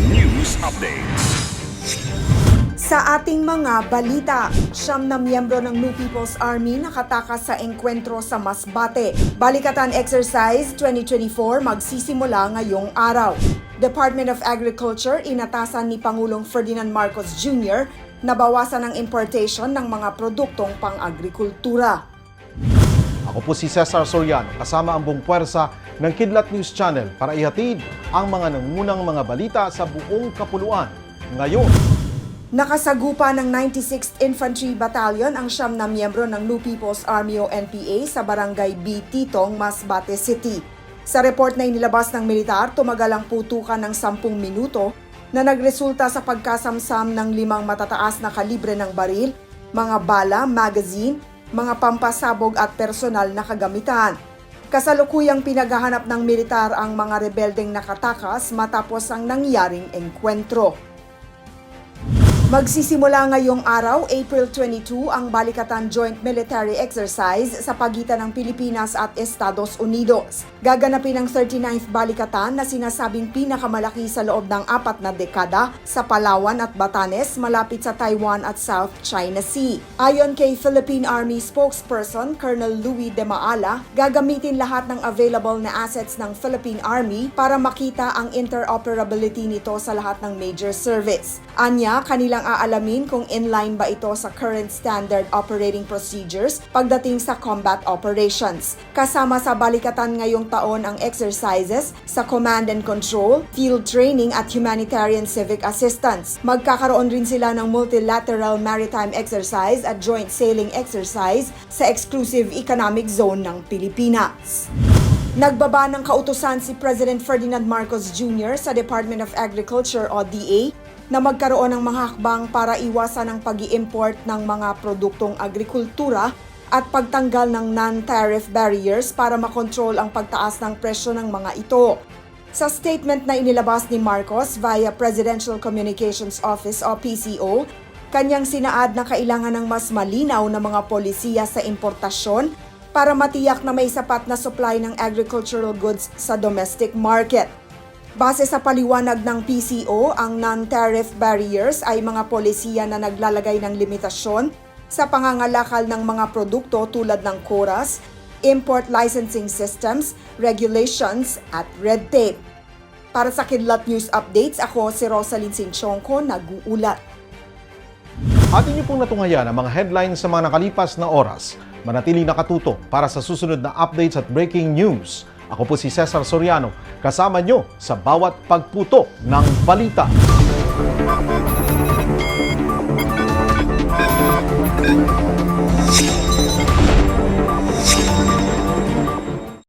News Updates. Sa ating mga balita, 9 na miyembro ng New People's Army nakatakas sa engkwentro sa Masbate. Balikatan Exercise 2024 magsisimula ngayong araw. Department of Agriculture inatasan ni Pangulong Ferdinand Marcos Jr. na bawasan ang importation ng mga produktong pang-agrikultura. Ako po si Cesar Soriano, kasama ang buong puwersa ng Kidlat News Channel para ihatid ang mga nangunang mga balita sa buong kapuluan. Ngayon, Nakasagupa ng 96th Infantry Battalion ang 9 na miyembro ng New People's Army o NPA sa Barangay B. Titong, Masbate City. Sa report na inilabas ng militar, tumagal ang putukan ng 10 minuto na nagresulta sa pagkasamsam ng 5 matataas na kalibre ng baril, mga bala, magazine, mga pampasabog at personal na kagamitan. Kasalukuyang pinaghahanap ng militar ang mga rebeldeng nakatakas matapos ang nangyaring engkwentro. Magsisimula ngayong araw, April 22, ang Balikatan Joint Military Exercise sa pagitan ng Pilipinas at Estados Unidos. Gaganapin ang 39th Balikatan na sinasabing pinakamalaki sa loob ng 4 na dekada sa Palawan at Batanes malapit sa Taiwan at South China Sea. Ayon kay Philippine Army spokesperson Colonel Louis de Maala, gagamitin lahat ng available na assets ng Philippine Army para makita ang interoperability nito sa lahat ng major service. Anya, kanilang aalamin kung inline ba ito sa current standard operating procedures pagdating sa combat operations. Kasama sa balikatan ngayong taon ang exercises sa command and control, field training at humanitarian civic assistance. Magkakaroon rin sila ng multilateral maritime exercise at joint sailing exercise sa exclusive economic zone ng Pilipinas. Nagbaba ng kautusan si President Ferdinand Marcos Jr. sa Department of Agriculture o DA na magkaroon ng mga hakbang para iwasan ang pag-i-import ng mga produktong agrikultura at pagtanggal ng non-tariff barriers para makontrol ang pagtaas ng presyo ng mga ito. Sa statement na inilabas ni Marcos via Presidential Communications Office o PCO, kanyang sinaad na kailangan ng mas malinaw na mga polisiya sa importasyon para matiyak na may sapat na supply ng agricultural goods sa domestic market. Base sa paliwanag ng PCO, ang non-tariff barriers ay mga polisiya na naglalagay ng limitasyon sa pangangalakal ng mga produkto tulad ng KORAS, import licensing systems, regulations at red tape. Para sa Kidlat News Updates, ako si Rosalyn Sinchonko, nag-uulat. atin niyo pong natunghayan ang mga headlines sa mga nakalipas na oras. Manatiling nakatuto para sa susunod na updates at breaking news. Ako po si Cesar Soriano, kasama nyo sa bawat pagputo ng balita.